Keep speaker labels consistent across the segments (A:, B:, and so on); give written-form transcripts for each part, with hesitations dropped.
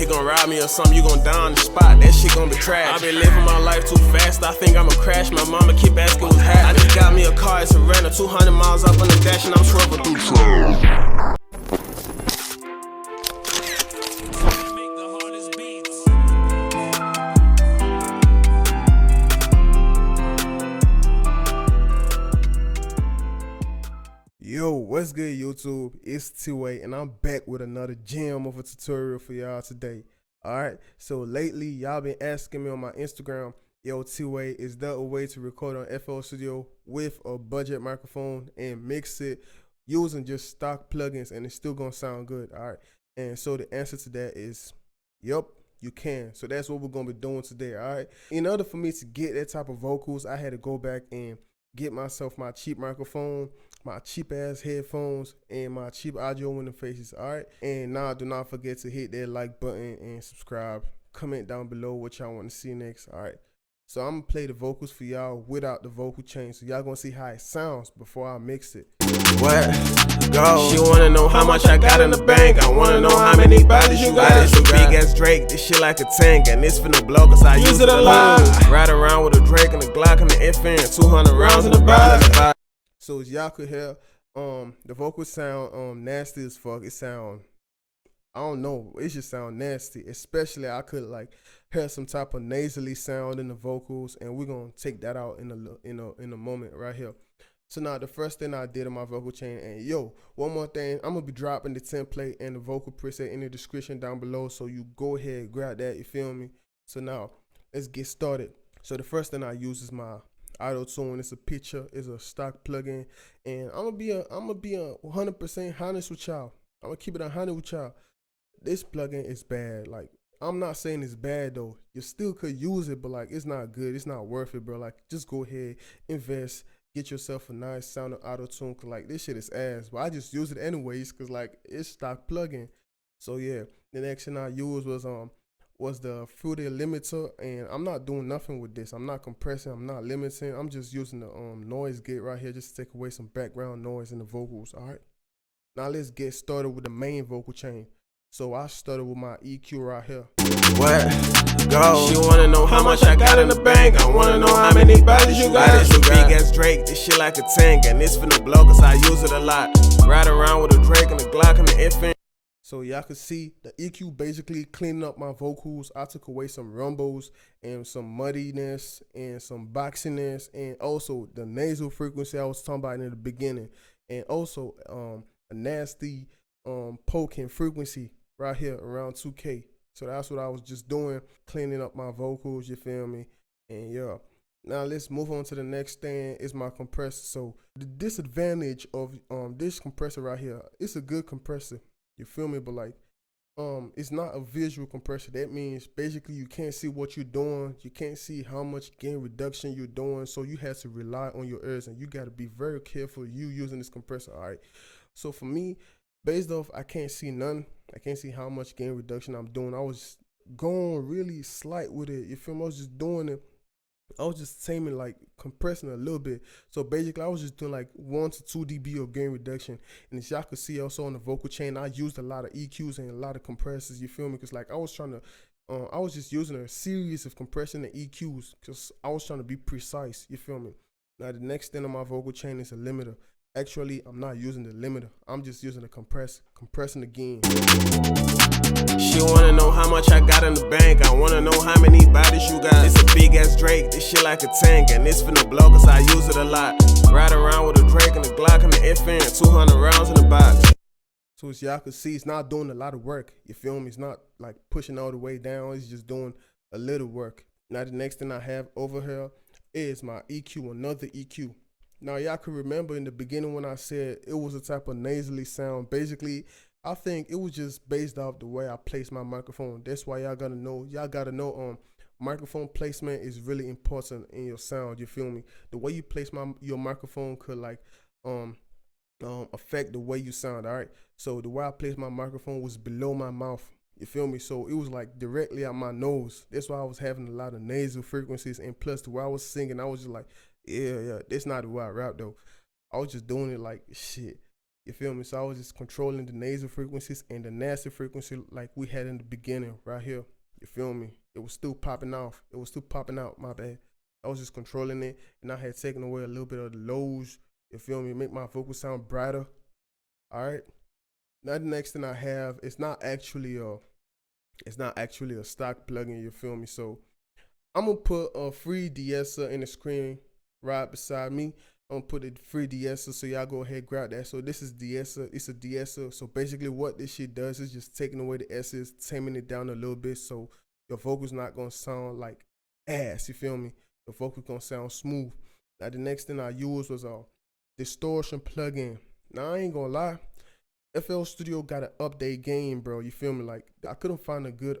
A: he gon' rob me or something, you gon' die on the spot, that shit gon' be trash. I been living my life too fast, I think I'ma crash. My mama keep asking what's happening. I just got me a car, it's a rental, 200 miles up on the dash and I'm swerving through town.
B: Yo, what's good YouTube? It's T-Way and I'm back with another gem of a tutorial for y'all today. Alright, so lately y'all been asking me on my Instagram, yo T-Way, is there a way to record on FL Studio with a budget microphone and mix it using just stock plugins and it's still gonna sound good? Alright, and so the answer to that is, yup, you can. So that's what we're gonna be doing today. Alright, in order for me to get that type of vocals, I had to go back and get myself my cheap microphone, my cheap ass headphones, and my cheap audio interfaces. Alright, and now do not forget to hit that like button and subscribe. Comment down below what y'all want to see next. Alright, so I'm gonna play the vocals for y'all without the vocal change, so y'all gonna see how it sounds before I mix it.
A: What? Go. She wanna know how much I got in the bank. I wanna know how many bodies you got. This a big ass Drake, this shit like a tank, and this finna blow cause I use it a lot. Ride around with a Drake and a Glock and an FN, 200 rounds in the body.
B: So as y'all could hear, the vocals sound nasty as fuck. It sound, I don't know, it just sound nasty. Especially I could like hear some type of nasally sound in the vocals, and we're gonna take that out in a moment right here. So now the first thing I did in my vocal chain, and yo, one more thing, I'm gonna be dropping the template and the vocal preset in the description down below, so you go ahead, grab that, you feel me? So now let's get started. So the first thing I use is my auto tune. It's a picture, it's a stock plugin, and I'm gonna be 100% honest with y'all. I'm gonna keep it 100 with y'all. This plugin is bad. Like, I'm not saying it's bad though. You still could use it, but like, it's not good. It's not worth it, bro. Like, just go ahead, invest, get yourself a nice sounding auto tune. Cause like, this shit is ass, but I just use it anyways, cause like, it's stock plugin. So yeah, the next thing I used was the Fruity limiter, and I'm not doing nothing with this. I'm not compressing, I'm not limiting. I'm just using the noise gate right here just to take away some background noise in the vocals. All right, now let's get started with the main vocal chain. So I started with my EQ right here.
A: What? Go. She wanna know how much I got in the bank. I wanna know how many bodies you got. This a big ass Drake, this shit like a tank, and this finna blow cause I use it a lot. Ride around with a Drake and a Glock and an FN.
B: So y'all can see the EQ basically cleaning up my vocals. I took away some rumbles and some muddiness and some boxiness, and also the nasal frequency I was talking about in the beginning, and also a nasty poking frequency right here around 2K. So that's what I was just doing, cleaning up my vocals, you feel me? And yeah. Now let's move on to the next thing, is my compressor. So the disadvantage of this compressor right here, it's a good compressor. You feel me? But like, it's not a visual compressor. That means basically you can't see what you're doing. You can't see how much gain reduction you're doing. So you have to rely on your ears, and you got to be very careful you using this compressor. All right. So for me, based off, I can't see none. I can't see how much gain reduction I'm doing. I was going really slight with it. You feel me? I was just doing it. I was just taming, like compressing a little bit. So basically I was just doing like 1 to 2 dB of gain reduction. And as y'all could see also on the vocal chain, I used a lot of EQs and a lot of compressors, you feel me? Because like I was trying to, I was just using a series of compression and EQs because I was trying to be precise, you feel me? Now the next thing on my vocal chain is a limiter. Actually, I'm not using the limiter. I'm just using the compressing again.
A: She wanna know how much I got in the bank. I wanna know how many bodies you got. It's a big ass Drake, this shit like a tank, and this finna blow cause I use it a lot. Ride around with a Drake and a Glock and an FN, 200 rounds in the box.
B: So as y'all can see, it's not doing a lot of work. You feel me? It's not like pushing all the way down. It's just doing a little work. Now the next thing I have over here is my EQ, another EQ. Now y'all can remember in the beginning when I said it was a type of nasally sound. Basically, I think it was just based off the way I placed my microphone. That's why y'all gotta know microphone placement is really important in your sound. You feel me? The way you place your microphone could like affect the way you sound. All right. So the way I placed my microphone was below my mouth. You feel me? So it was like directly at my nose. That's why I was having a lot of nasal frequencies, and plus the way I was singing, I was just like, yeah, that's not the way I rap though. I was just doing it like shit. You feel me? So I was just controlling the nasal frequencies and the nasty frequency like we had in the beginning right here. You feel me? It was still popping off. It was still popping out, my bad. I was just controlling it, and I had taken away a little bit of the lows. You feel me? Make my vocals sound brighter. All right. Now the next thing I have, it's not actually a stock plugin. You feel me? So I'm gonna put a free de-esser in the screen right beside me. I'm gonna put a free de-esser, so y'all go ahead grab that. So this is de-esser. It's a de-esser. So basically, what this shit does is just taking away the S's, taming it down a little bit, so your vocals not gonna sound like ass. You feel me? Your vocals gonna sound smooth. Now the next thing I used was a distortion plugin. Now I ain't gonna lie, FL Studio got an update game, bro. You feel me? Like I couldn't find a good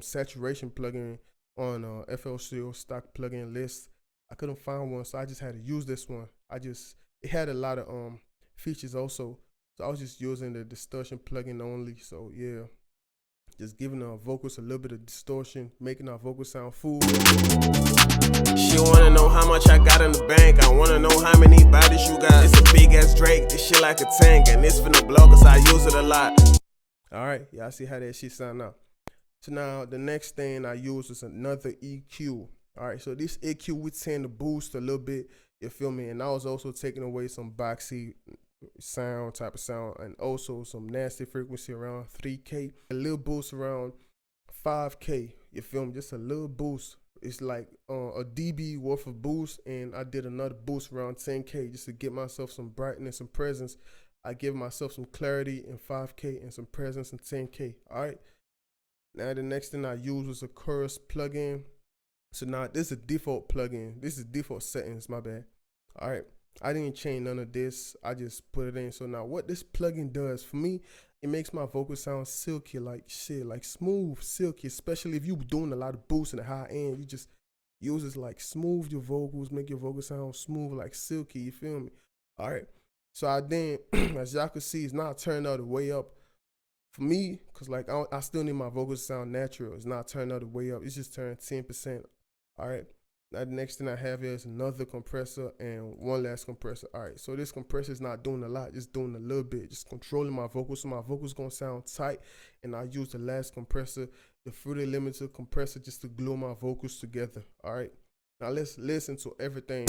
B: saturation plugin on FL Studio stock plugin list. I couldn't find one, so I just had to use this one. It had a lot of features also, so I was just using the distortion plugin only. So yeah, just giving our vocals a little bit of distortion, making our vocals sound full.
A: She wanna know how much I got in the bank. I wanna know how many bodies you got. It's a big ass Drake, this shit like a tank, and it's finna blow cause I use it a lot.
B: Alright, y'all see how that shit sound now. So now the next thing I use is another EQ. Alright, so this EQ we tend to boost a little bit, you feel me? And I was also taking away some boxy type of sound, and also some nasty frequency around 3K, a little boost around 5K, you feel me? Just a little boost. It's like a dB worth of boost, and I did another boost around 10K just to get myself some brightness and presence. I give myself some clarity in 5K and some presence in 10K. Alright, now the next thing I used was a chorus plugin. So now this is a default plugin. This is default settings, my bad. Alright, I didn't change none of this. I just put it in. So now what this plugin does for me, it makes my vocal sound silky, like shit, like smooth, silky, especially if you doing a lot of boosts in the high end. You just use this like smooth your vocals, make your vocal sound smooth, like silky, you feel me? Alright, so I then, as y'all can see, it's not turned all the way up for me, because like I still need my vocals to sound natural. It's not turned all the way up. It's just turned 10%. Alright, now the next thing I have here is another compressor and one last compressor. Alright, so this compressor is not doing a lot, just doing a little bit, just controlling my vocals, so my vocals gonna sound tight. And I use the last compressor, the Fruity Limited compressor, just to glue my vocals together. Alright, now let's listen to everything.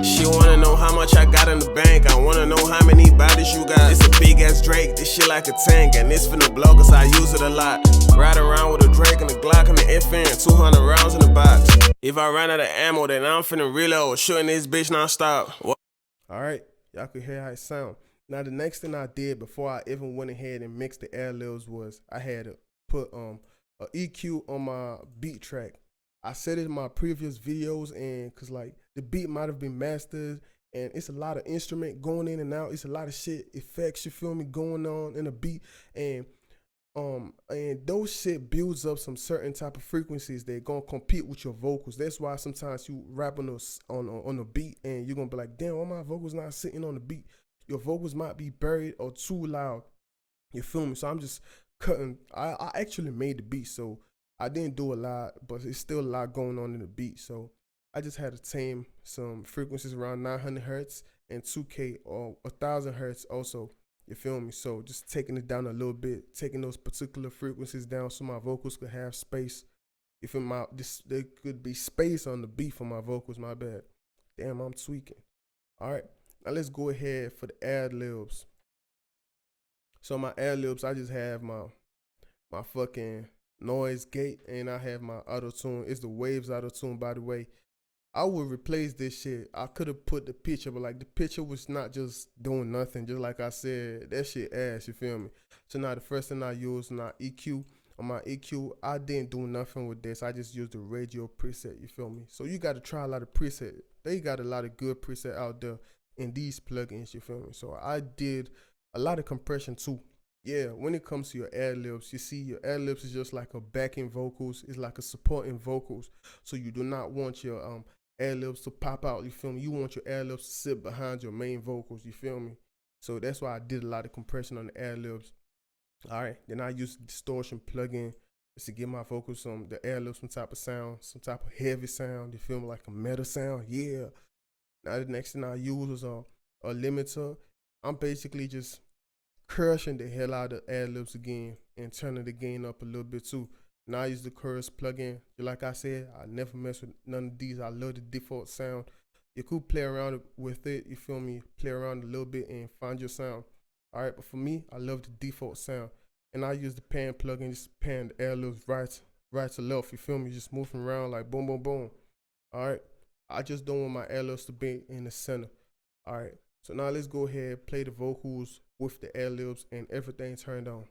A: She wanna know how much I got in the bank. I wanna know how many bodies you got. It's a big ass Drake, this shit like a tank, and it's finna blow cause I use it a lot. Ride around with a Drake and a Glock and the FN, 200 rounds in the box. If I run out of ammo, then I'm finna reload, shooting this bitch non-stop.
B: Alright, y'all could hear how it sound. Now the next thing I did before I even went ahead and mixed the ad-libs was I had to put a EQ on my beat track. I said it in my previous videos, and cause like the beat might have been mastered, and it's a lot of instrument going in and out. It's a lot of shit, effects, you feel me, going on in the beat, and those shit builds up some certain type of frequencies that gonna compete with your vocals. That's why sometimes you rap on the beat, and you're gonna be like, damn, why my vocals not sitting on the beat? Your vocals might be buried or too loud. You feel me? So I'm just cutting. I actually made the beat, so I didn't do a lot, but it's still a lot going on in the beat. So I just had to tame some frequencies around 900 hertz and 2K or 1000 hertz also. You feel me? So just taking it down a little bit, taking those particular frequencies down so my vocals could have space. You feel me? There could be space on the beat for my vocals, my bad. Damn, I'm tweaking. All right, now let's go ahead for the ad-libs. So my ad-libs, I just have my fucking noise gate, and I have my auto tune. It's the Waves auto tune, by the way. I would replace this shit. I could have put the picture, but like the picture was not just doing nothing. Just like I said, that shit ass, you feel me? So now the first thing I use now EQ. On my EQ, I didn't do nothing with this. I just used the radio preset, you feel me? So you got to try a lot of preset. They got a lot of good preset out there in these plugins, you feel me? So I did a lot of compression too. Yeah, when it comes to your ad-libs, you see your ad-libs is just like a backing vocals. It's like a supporting vocals. So you do not want your ad-libs to pop out, you feel me? You want your ad-libs to sit behind your main vocals, you feel me? So that's why I did a lot of compression on the ad-libs. All right, then I use the distortion plugin just to give my vocals the ad-libs some type of sound, some type of heavy sound, you feel me? Like a metal sound, yeah. Now the next thing I use was a limiter I'm basically just crushing the hell out of ad-libs again and turning the gain up a little bit too. Now I use the chorus plugin. Like I said, I never mess with none of these. I love the default sound. You could play around with it, you feel me? Play around a little bit and find your sound. All right, but for me, I love the default sound. And I use the pan plugin, just pan the ad-libs right to left, you feel me? Just moving around like boom, boom, boom. All right, I just don't want my ad-libs to be in the center. All right, so now let's go ahead, play the vocals with the ad-libs and everything turned on.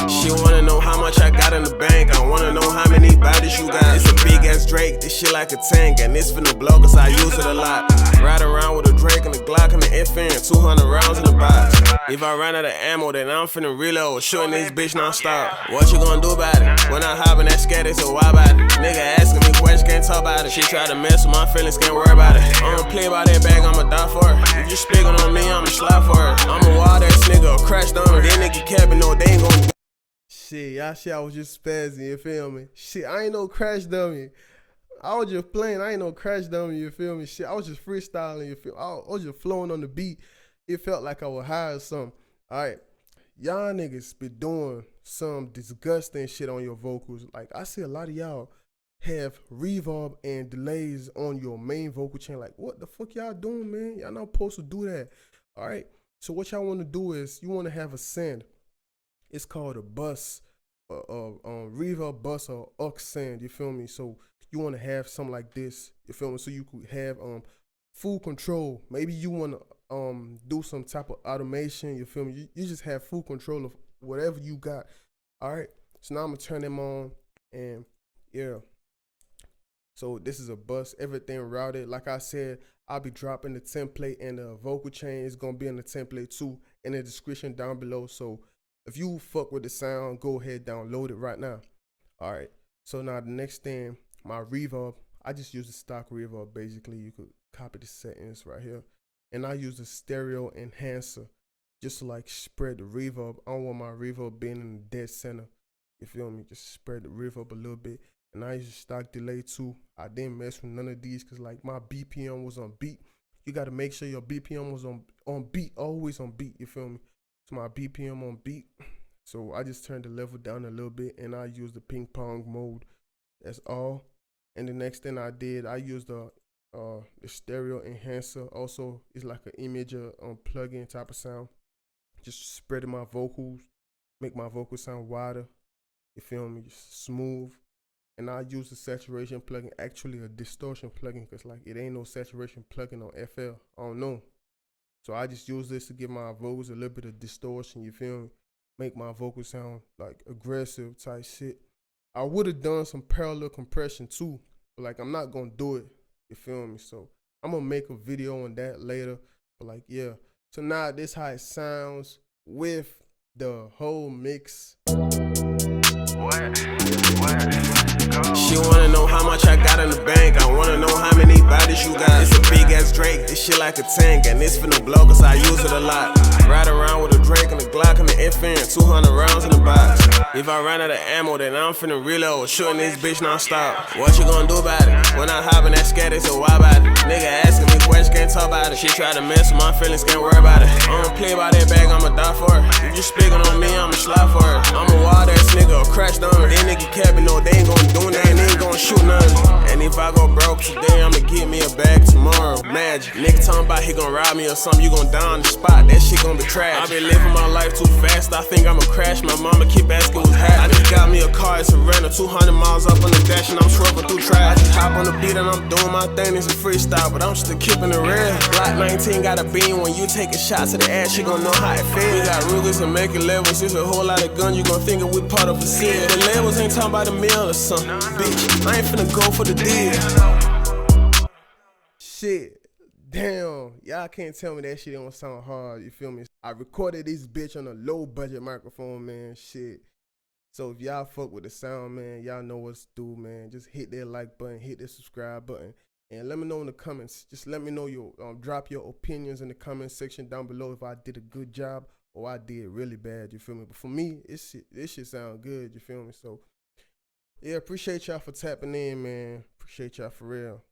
A: She wanna know how much I got in the bank. I wanna know how many bodies you got. It's a big ass Drake, this shit like a tank. And it's finna blow cause I use it a lot. Ride around with a Drake and a Glock and an FN, 200 rounds in the box. If I run out of ammo, then I'm finna reload. Shooting this bitch non-stop. What you gonna do about it? When I hop in that scatter, so why about it? Nigga asking me questions, can't talk about it. She try to mess with my feelings, can't worry about it. I'ma play by that bag, I'ma die for it. If you speaking on me, I'ma slide for it. I'm a wild ass nigga, a crash dummy. That nigga capping, no, they ain't gon'
B: Shit, y'all shit, I was just spazzing, you feel me? Shit, I ain't no crash dummy. I was just playing, I ain't no crash dummy, you feel me? Shit, I was just freestyling, you feel me? I was just flowing on the beat. It felt like I was high or something. Alright, y'all niggas be doing some disgusting shit on your vocals. Like, I see a lot of y'all have reverb and delays on your main vocal chain. Like, what the fuck y'all doing, man? Y'all not supposed to do that. Alright, so what y'all want to do is, you want to have a send. It's called a bus, reverb bus or aux send, you feel me? So you want to have something like this, you feel me? So you could have full control. Maybe you want to do some type of automation, you feel me? You just have full control of whatever you got. All right, so now I'm gonna turn them on, and yeah. So this is a bus, everything routed. Like I said, I'll be dropping the template, and the vocal chain is gonna be in the template too, in the description down below. So if you fuck with the sound, go ahead, download it right now. All right, so now the next thing, my reverb, I just use the stock reverb. Basically, you could copy the settings right here, and I use the stereo enhancer just to like spread the reverb. I don't want my reverb being in the dead center, you feel me? Just spread the reverb a little bit. And I use the stock delay too. I didn't mess with none of these because like my BPM was on beat. You got to make sure your BPM was on beat, always on beat, you feel me? So my BPM on beat. So I just turned the level down a little bit, and I used the ping pong mode. That's all. And the next thing I did, I used the stereo enhancer. Also, it's like an image plug-in type of sound. Just spreading my vocals, make my vocals sound wider. You feel me? Just smooth. And I use the saturation plugin, actually a distortion plugin, because like it ain't no saturation plugin on FL. I don't know. So I just use this to give my vocals a little bit of distortion, you feel me? Make my vocals sound like aggressive type shit. I would have done some parallel compression too, but like I'm not gonna do it, you feel me? So I'm gonna make a video on that later, but like yeah. So now this how it sounds with the whole mix.
A: She wanna know how much I got in the bank. I wanna know how many bodies you got. It's a big ass Drake, this shit like a tank. And it's finna blow cause I use it a lot. Ride around with a Drake and a Glock and an FN, 200 rounds in the box. If I run out of ammo, then I'm finna reload. Shooting this bitch non-stop. What you gonna do about it? When I hop in that scatter, so why about it? Nigga asking me questions, can't talk about it. She try to mess with my feelings, can't worry about it. I'ma play by that bag, I'ma die for it. If you speaking on me, I'ma slide for it. I'm a wild ass nigga, a crash dummy. That nigga capping, no, they ain't gonna do nothing, they ain't gonna shoot nothing. And if I go broke today, I'ma get me a bag tomorrow. Magic. Nigga talking about he gon' rob me or something, you gon' die on the spot. That shit gon' be trash. I been living my life too fast, I think I'ma crash. My mama keep asking what's happening. I just got me a car, it's a rental, 200 miles up on the dash, and I'm swerving through trash. I just hop on the beat and I'm doing my thing, it's a freestyle, but I'm still keeping it real. Block 19 got a beam, when you take a shot to the ass, you gon' know how it feels. We got Rugers and making levels, it's a whole lot of gun, you gon' think that we part of a seal. The labels ain't talking about a meal or something, bitch, I ain't finna go for the deal.
B: Shit, damn, y'all can't tell me that shit don't sound hard, you feel me? I recorded this bitch on a low budget microphone, man, shit. So if y'all fuck with the sound, man, y'all know what to do, man. Just hit that like button, hit that subscribe button, and let me know in the comments. Just let me know your, drop your opinions in the comment section down below if I did a good job or I did really bad, you feel me? But for me, this shit sound good, you feel me? So yeah, appreciate y'all for tapping in, man. Appreciate y'all for real.